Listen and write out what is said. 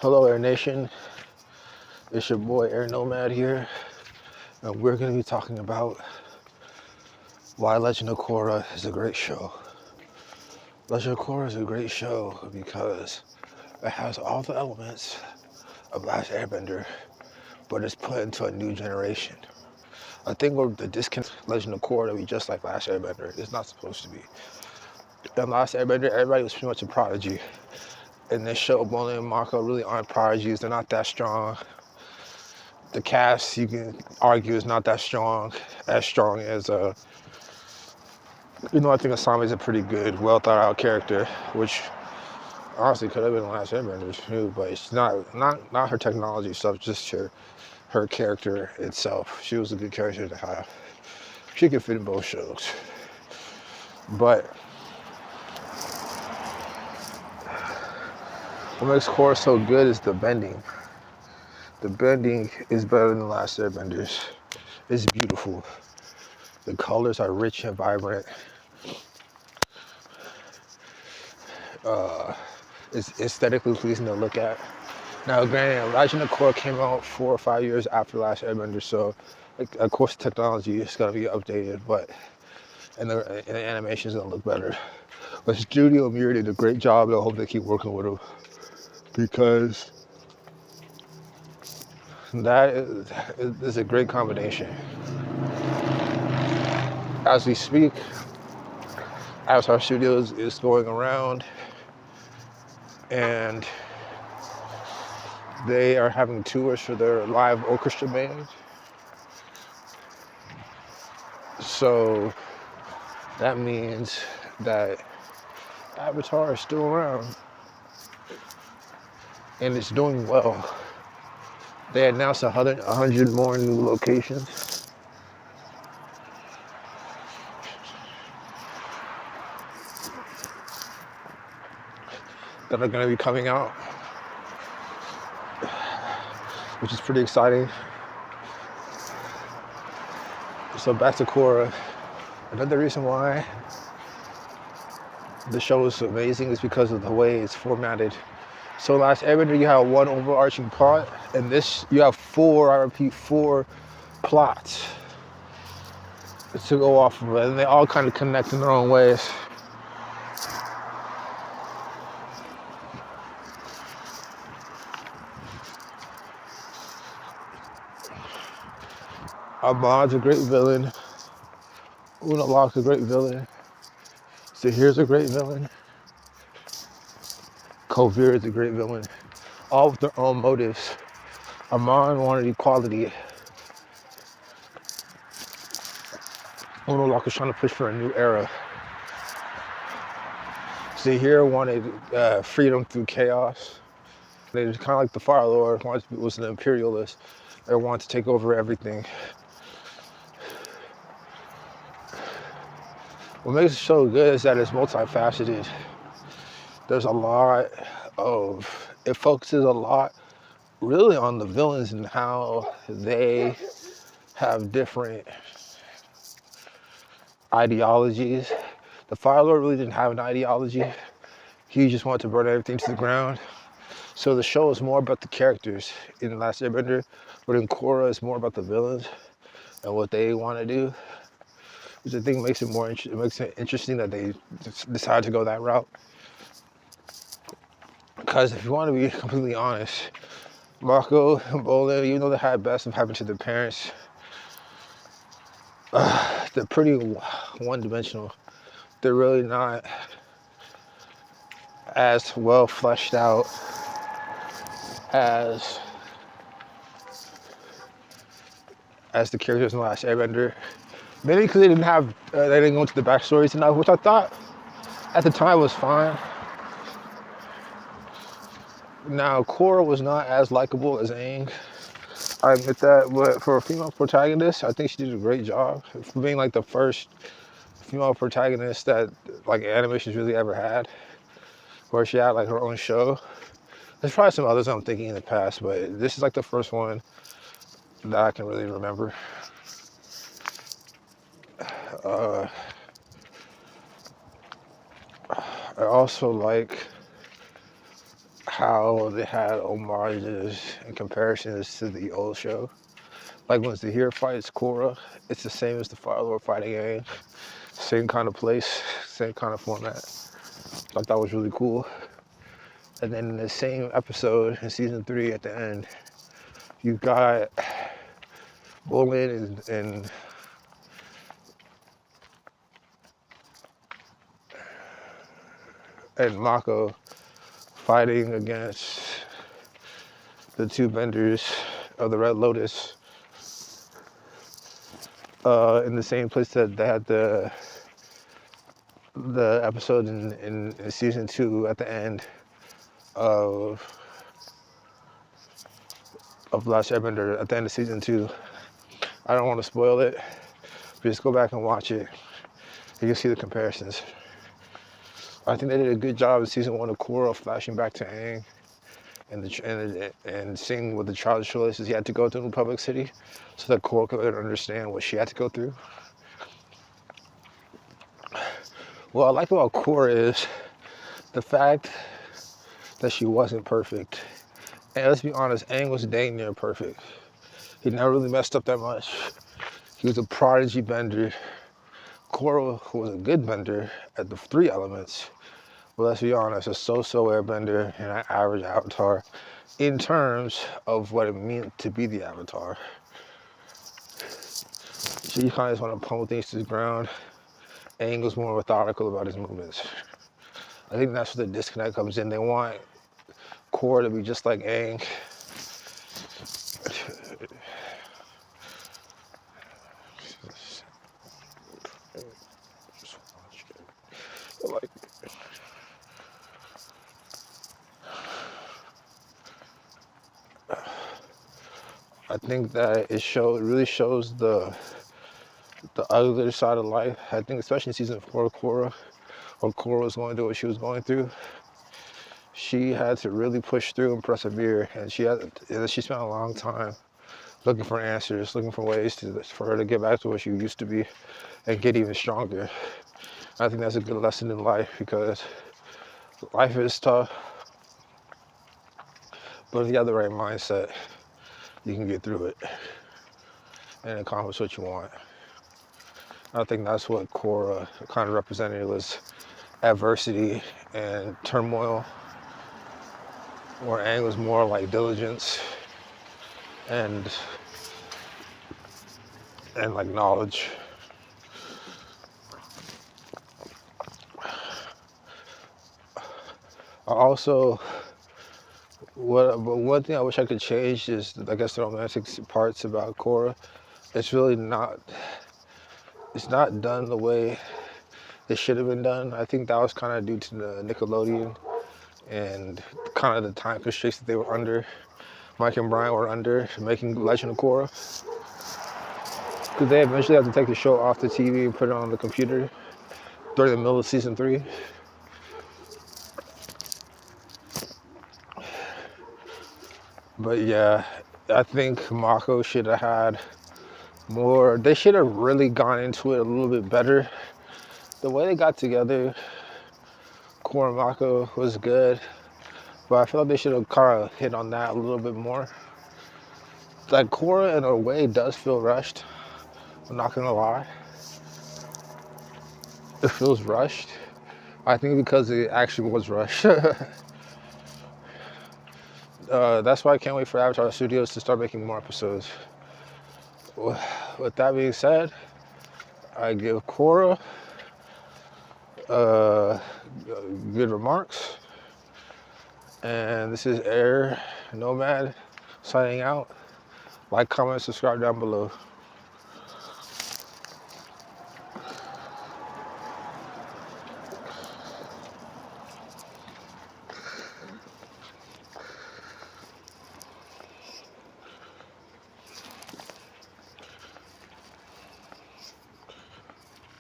Hello, Air Nation. It's your boy Air Nomad here, and we're going to be talking about why Legend of Korra is a great show. Legend of Korra is a great show because it has all the elements of Last Airbender, but it's put into a new generation. I think where the disconnect Legend of Korra to be just like Last Airbender is not supposed to be. In Last Airbender, everybody was pretty much a prodigy. In this show, Bonnie and Mako really aren't prodigies. They're not that strong. The cast, you can argue, is not that strong, as strong as I think Asami is a pretty good, well thought out character, which honestly could have been Last Airbender too, but it's not her technology stuff, just her character itself. She was a good character to have. She could fit in both shows. But what makes Korra so good is the bending. The bending is better than Last Airbenders. It's beautiful. The colors are rich and vibrant. It's aesthetically pleasing to look at. Now, granted, Legend of Korra came out 4 or 5 years after Last Airbender, so of course technology is gonna be updated, but and the animation is gonna look better. But Studio Mir did a great job, and I hope they keep working with them because that is a great combination. As we speak, Avatar Studios is going around and they are having tours for their live orchestra band. So that means that Avatar is still around and it's doing well. They announced 100 more new locations. That are going to be coming out, which is pretty exciting. So back to Korra. Another reason why the show is amazing is because of the way it's formatted. So Last Airbender, you have one overarching plot, and this you have four plots to go off of, and they all kind of connect in their own ways. Ahmad's a great villain. Unalaq's a great villain. Zahir's a great villain. Kovir is a great villain. All with their own motives. Ahmad wanted equality. Unalaq was trying to push for a new era. Zahir wanted freedom through chaos. They was kind of like the Fire Lord, was an imperialist. They wanted to take over everything. What makes it so good is that it's multifaceted. There's a lot it focuses a lot really on the villains and how they have different ideologies. The Fire Lord really didn't have an ideology. He just wanted to burn everything to the ground. So the show is more about the characters in Last Airbender, but in Korra it's more about the villains and what they want to do, which I think makes it interesting that they decided to go that route. Because if you want to be completely honest, Mako and Bolin, even though they had best of happened to their parents, they're pretty one-dimensional. They're really not as well fleshed out as the characters in the Last Airbender. Maybe because they didn't go into the backstories enough, which I thought at the time was fine. Now, Korra was not as likable as Aang. I admit that, but for a female protagonist, I think she did a great job. For being like the first female protagonist that like animation's really ever had, where she had like her own show. There's probably some others I'm thinking in the past, but this is like the first one that I can really remember. I also like how they had homages and comparisons to the old show. Like when Zahir fights Korra, it's the same as the Fire Lord fighting Aang. Same kind of place, same kind of format. I thought that was really cool. And then in the same episode in season 3 at the end, you got Bolin and Mako fighting against the two benders of the Red Lotus in the same place that they had the episode in season 2 at the end of Last Airbender at the end of season 2. I don't want to spoil it, but just go back and watch it. You can see the comparisons. I think they did a good job in season 1 of Korra flashing back to Aang and seeing what the childish choices he had to go through in Republic City, so that Korra could understand what she had to go through. What I like about Korra is the fact that she wasn't perfect. And let's be honest, Aang was dang near perfect. He never really messed up that much. He was a prodigy bender. Korra was a good bender at the 3 elements. But let's be honest, a so-so airbender and an average avatar in terms of what it meant to be the avatar. She kind of just want to pummel things to the ground. Aang was more methodical about his movements. I think that's where the disconnect comes in. They want Korra to be just like Aang. I think that it really shows the other side of life. I think especially in season 4 of Korra, when Korra was going through what she was going through, she had to really push through and persevere, and she spent a long time looking for answers, looking for ways for her to get back to what she used to be and get even stronger. I think that's a good lesson in life, because life is tough, but if you have the right mindset, you can get through it and accomplish what you want. I think that's what Korra kind of represented, was adversity and turmoil, where Aang was more like diligence and like knowledge. Also, one thing I wish I could change is, I guess, the romantic parts about Korra. It's really not, it's not done the way it should have been done. I think that was kind of due to the Nickelodeon and kind of the time constraints that they were under. Mike and Brian were under making Legend of Korra, because they eventually had to take the show off the TV and put it on the computer during the middle of season 3. But yeah, I think Mako should have had more. They should have really gone into it a little bit better. The way they got together, Korra and Mako, was good, but I feel like they should have kind of hit on that a little bit more. Like, Korra in a way does feel rushed, I'm not gonna lie. It feels rushed. I think because it actually was rushed. That's why I can't wait for Avatar Studios to start making more episodes. With that being said, I give Korra good remarks. And this is Air Nomad signing out. Like, comment, subscribe down below.